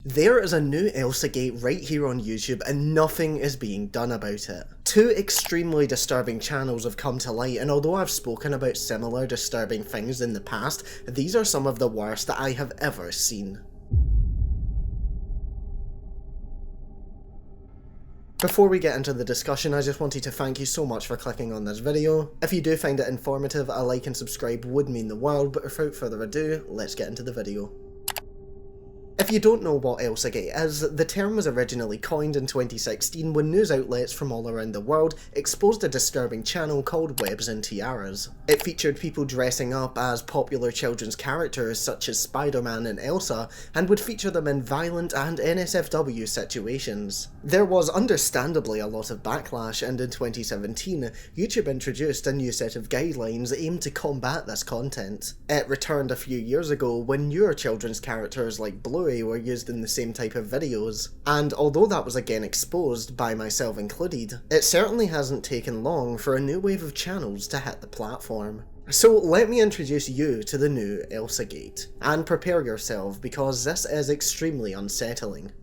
There is a new Elsagate right here on YouTube and nothing is being done about it. Two extremely disturbing channels have come to light, and although I've spoken about similar disturbing things in the past, these are some of the worst that I have ever seen. Before we get into the discussion, I just wanted to thank you so much for clicking on this video. If you do find it informative, a like and subscribe would mean the world, but without further ado, let's get into the video. If you don't know what Elsagate is, the term was originally coined in 2016 when news outlets from all around the world exposed a disturbing channel called Webs and Tiaras. It featured people dressing up as popular children's characters such as Spider-Man and Elsa, and would feature them in violent and NSFW situations. There was understandably a lot of backlash, and in 2017, YouTube introduced a new set of guidelines aimed to combat this content. It returned a few years ago when newer children's characters like Blue were used in the same type of videos, and although that was again exposed, by myself included, it certainly hasn't taken long for a new wave of channels to hit the platform. So let me introduce you to the new Elsagate, and prepare yourself because this is extremely unsettling.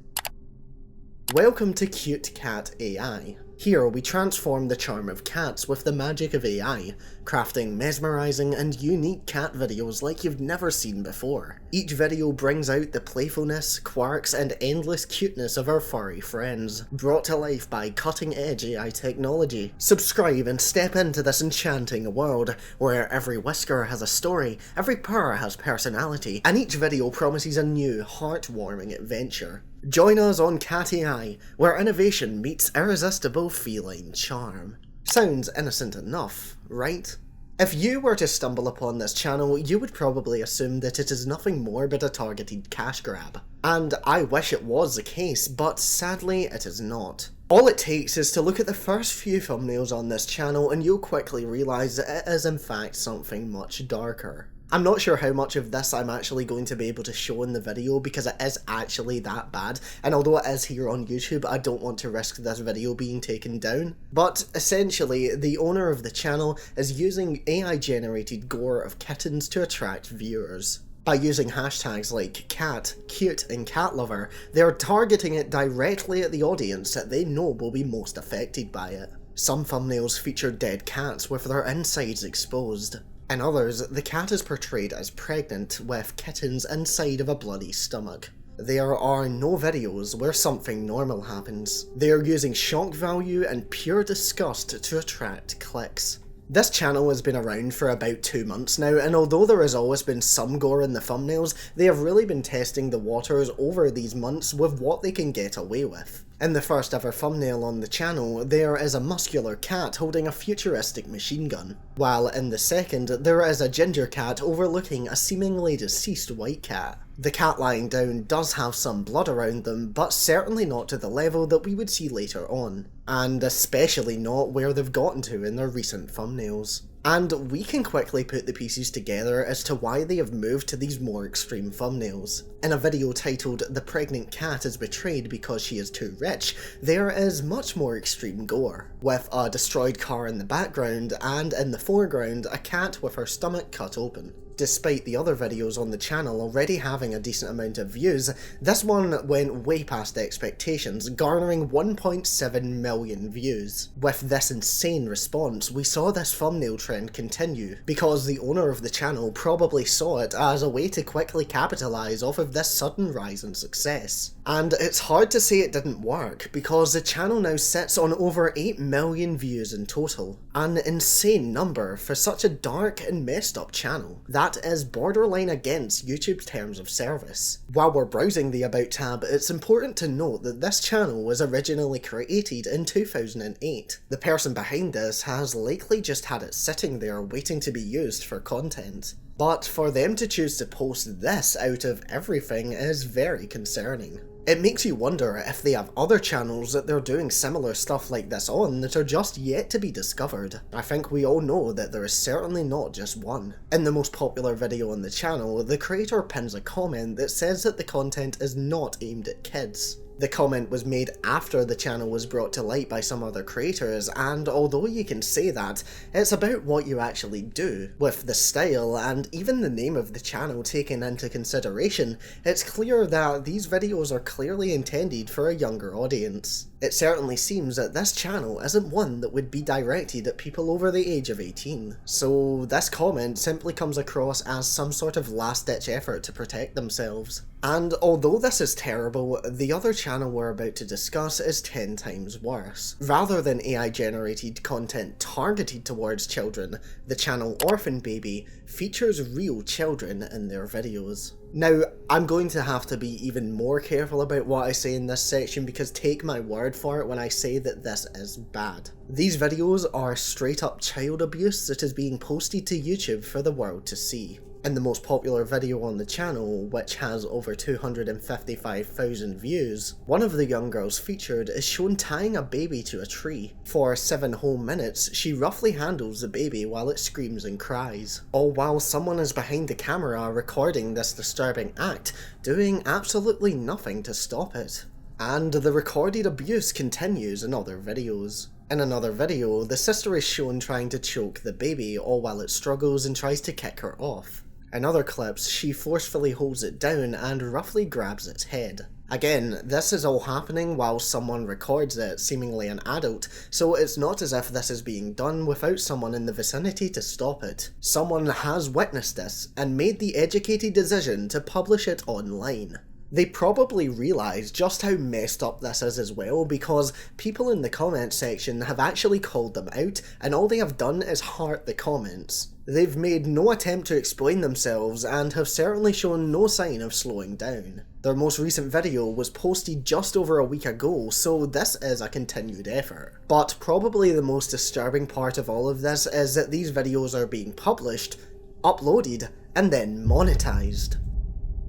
Welcome to Cute Cat AI. Here we transform the charm of cats with the magic of AI, crafting mesmerising and unique cat videos like you've never seen before. Each video brings out the playfulness, quirks and endless cuteness of our furry friends, brought to life by cutting-edge AI technology. Subscribe and step into this enchanting world, where every whisker has a story, every purr has personality, and each video promises a new, heartwarming adventure. Join us on Cat AI, where innovation meets irresistible feline charm. Sounds innocent enough, right? If you were to stumble upon this channel, you would probably assume that it is nothing more but a targeted cash grab. And I wish it was the case, but sadly it is not. All it takes is to look at the first few thumbnails on this channel and you'll quickly realise that it is in fact something much darker. I'm not sure how much of this I'm actually going to be able to show in the video because it is actually that bad, and although it is here on YouTube, I don't want to risk this video being taken down. But essentially, the owner of the channel is using AI generated gore of kittens to attract viewers. By using hashtags like cat, cute and cat lover, they are targeting it directly at the audience that they know will be most affected by it. Some thumbnails feature dead cats with their insides exposed. In others, the cat is portrayed as pregnant with kittens inside of a bloody stomach. There are no videos where something normal happens. They are using shock value and pure disgust to attract clicks. This channel has been around for about 2 months now, and although there has always been some gore in the thumbnails, they have really been testing the waters over these months with what they can get away with. In the first ever thumbnail on the channel, there is a muscular cat holding a futuristic machine gun, while in the second there is a ginger cat overlooking a seemingly deceased white cat. The cat lying down does have some blood around them, but certainly not to the level that we would see later on, and especially not where they've gotten to in their recent thumbnails. And we can quickly put the pieces together as to why they have moved to these more extreme thumbnails. In a video titled "The Pregnant Cat is Betrayed Because She is Too Rich," there is much more extreme gore, with a destroyed car in the background and in the foreground a cat with her stomach cut open. Despite the other videos on the channel already having a decent amount of views, this one went way past expectations, garnering 1.7 million views. With this insane response, we saw this thumbnail trend continue, because the owner of the channel probably saw it as a way to quickly capitalise off of this sudden rise in success. And it's hard to say it didn't work, because the channel now sits on over 8 million views in total. An insane number for such a dark and messed up channel. That is borderline against YouTube's terms of service. While we're browsing the About tab, it's important to note that this channel was originally created in 2008. The person behind this has likely just had it sitting there waiting to be used for content. But for them to choose to post this out of everything is very concerning. It makes you wonder if they have other channels that they're doing similar stuff like this on that are just yet to be discovered. I think we all know that there is certainly not just one. In the most popular video on the channel, the creator pins a comment that says that the content is not aimed at kids. The comment was made after the channel was brought to light by some other creators, and although you can say that, it's about what you actually do. With the style and even the name of the channel taken into consideration, it's clear that these videos are clearly intended for a younger audience. It certainly seems that this channel isn't one that would be directed at people over the age of 18. So this comment simply comes across as some sort of last-ditch effort to protect themselves. And although this is terrible, the other channel we're about to discuss is 10 times worse. Rather than AI-generated content targeted towards children, the channel Orphan Baby features real children in their videos. Now, I'm going to have to be even more careful about what I say in this section because take my word for it when I say that this is bad. These videos are straight up child abuse that is being posted to YouTube for the world to see. In the most popular video on the channel, which has over 255,000 views, one of the young girls featured is shown tying a baby to a tree. For 7 whole minutes, she roughly handles the baby while it screams and cries, all while someone is behind the camera recording this disturbing act, doing absolutely nothing to stop it. And the recorded abuse continues in other videos. In another video, the sister is shown trying to choke the baby, all while it struggles and tries to kick her off. In other clips, she forcefully holds it down and roughly grabs its head. Again, this is all happening while someone records it, seemingly an adult, so it's not as if this is being done without someone in the vicinity to stop it. Someone has witnessed this and made the educated decision to publish it online. They probably realise just how messed up this is as well, because people in the comment section have actually called them out, and all they have done is heart the comments. They've made no attempt to explain themselves and have certainly shown no sign of slowing down. Their most recent video was posted just over a week ago, so this is a continued effort. But probably the most disturbing part of all of this is that these videos are being published, uploaded, and then monetized.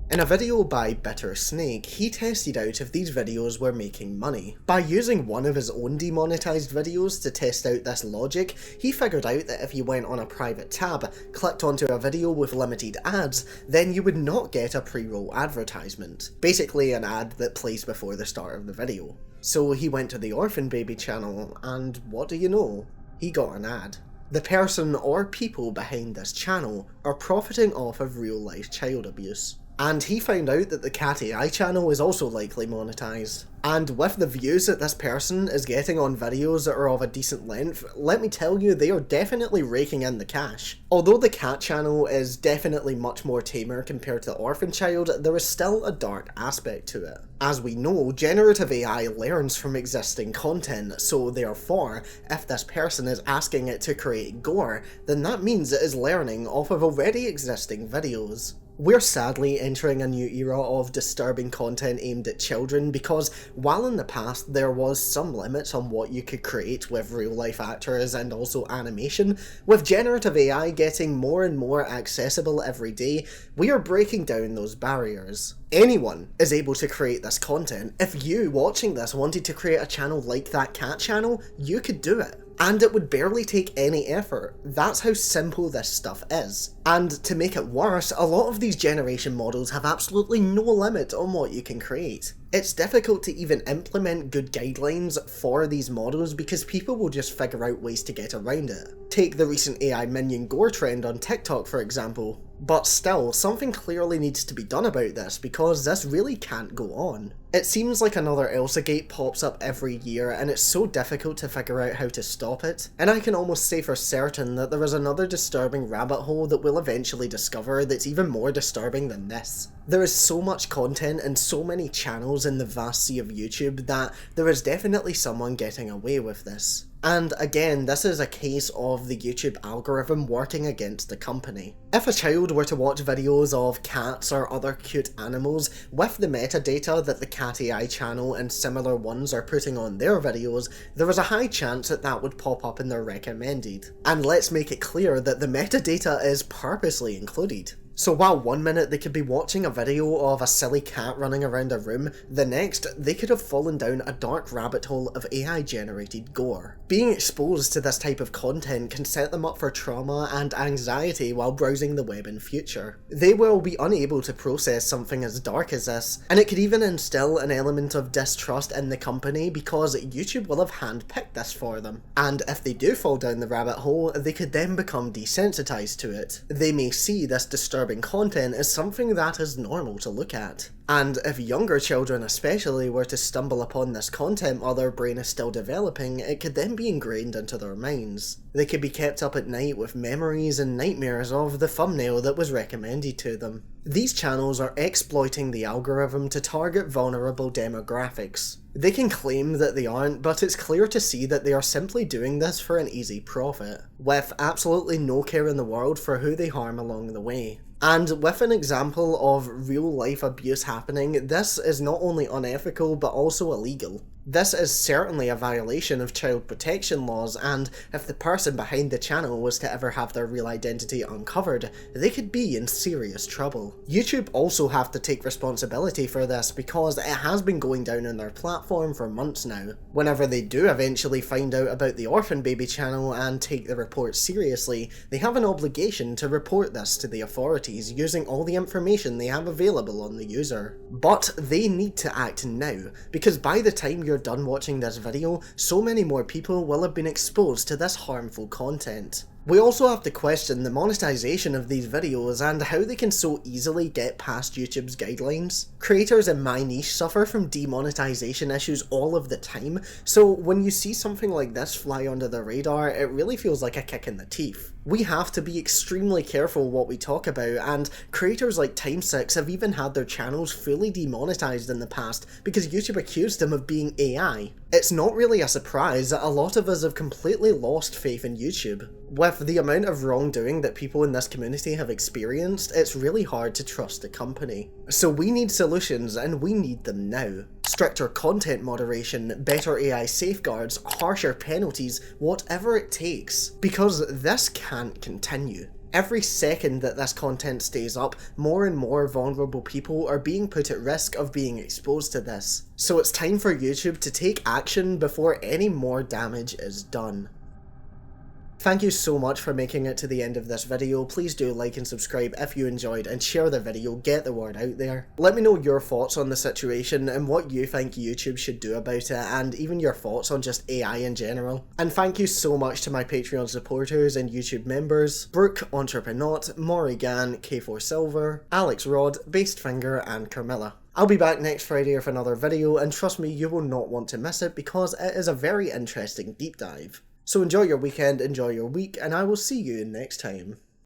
In a video by Bitter Snake, he tested out if these videos were making money. By using one of his own demonetized videos to test out this logic, he figured out that if you went on a private tab, clicked onto a video with limited ads, then you would not get a pre-roll advertisement. Basically an ad that plays before the start of the video. So he went to the Orphan Baby channel, and what do you know? He got an ad. The person or people behind this channel are profiting off of real-life child abuse. And he found out that the Cat AI channel is also likely monetized. And with the views that this person is getting on videos that are of a decent length, let me tell you, they are definitely raking in the cash. Although the Cat channel is definitely much more tamer compared to the Orphan Child, there is still a dark aspect to it. As we know, generative AI learns from existing content, so therefore, if this person is asking it to create gore, then that means it is learning off of already existing videos. We're sadly entering a new era of disturbing content aimed at children because while in the past there was some limits on what you could create with real life actors and also animation, with generative AI getting more and more accessible every day, we are breaking down those barriers. Anyone is able to create this content. If you watching this wanted to create a channel like that Cat channel, you could do it. And it would barely take any effort. That's how simple this stuff is. And to make it worse, a lot of these generation models have absolutely no limit on what you can create. It's difficult to even implement good guidelines for these models because people will just figure out ways to get around it. Take the recent AI minion gore trend on TikTok for example. But still, something clearly needs to be done about this because this really can't go on. It seems like another Elsagate pops up every year and it's so difficult to figure out how to stop it, and I can almost say for certain that there is another disturbing rabbit hole that we'll eventually discover that's even more disturbing than this. There is so much content and so many channels in the vast sea of YouTube that there is definitely someone getting away with this. And again, this is a case of the YouTube algorithm working against the company. If a child were to watch videos of cats or other cute animals with the metadata that the Cat AI channel and similar ones are putting on their videos, there is a high chance that that would pop up in their recommended. And let's make it clear that the metadata is purposely included. So while one minute they could be watching a video of a silly cat running around a room, the next they could have fallen down a dark rabbit hole of AI generated gore. Being exposed to this type of content can set them up for trauma and anxiety while browsing the web in future. They will be unable to process something as dark as this, and it could even instill an element of distrust in the company because YouTube will have handpicked this for them. And if they do fall down the rabbit hole, they could then become desensitized to it. They may see this disturbing content as something that is normal to look at. And if younger children especially were to stumble upon this content while their brain is still developing, it could then be ingrained into their minds. They could be kept up at night with memories and nightmares of the thumbnail that was recommended to them. These channels are exploiting the algorithm to target vulnerable demographics. They can claim that they aren't, but it's clear to see that they are simply doing this for an easy profit, with absolutely no care in the world for who they harm along the way. And with an example of real life abuse happening, this is not only unethical but also illegal. This is certainly a violation of child protection laws, and if the person behind the channel was to ever have their real identity uncovered, they could be in serious trouble. YouTube also have to take responsibility for this because it has been going down on their platform for months now. Whenever they do eventually find out about the Orphan Baby channel and take the report seriously, they have an obligation to report this to the authorities using all the information they have available on the user. But they need to act now, because by the time you're done watching this video, so many more people will have been exposed to this harmful content. We also have to question the monetization of these videos and how they can so easily get past YouTube's guidelines. Creators in my niche suffer from demonetization issues all of the time, so when you see something like this fly under the radar, it really feels like a kick in the teeth. We have to be extremely careful what we talk about, and creators like Time6 have even had their channels fully demonetized in the past because YouTube accused them of being AI. It's not really a surprise that a lot of us have completely lost faith in YouTube. With the amount of wrongdoing that people in this community have experienced, it's really hard to trust the company. So we need solutions, and we need them now. Stricter content moderation, better AI safeguards, harsher penalties, whatever it takes. Because this can't continue. Every second that this content stays up, more and more vulnerable people are being put at risk of being exposed to this. So it's time for YouTube to take action before any more damage is done. Thank you so much for making it to the end of this video. Please do like and subscribe if you enjoyed, and share the video, get the word out there. Let me know your thoughts on the situation and what you think YouTube should do about it, and even your thoughts on just AI in general. And thank you so much to my Patreon supporters and YouTube members: Brooke, Entrepreneur, Morrigan, K4 Silver, Alex Rod, Based Finger, and Carmilla. I'll be back next Friday with another video, and trust me, you will not want to miss it because it is a very interesting deep dive. So enjoy your weekend, enjoy your week, and I will see you next time.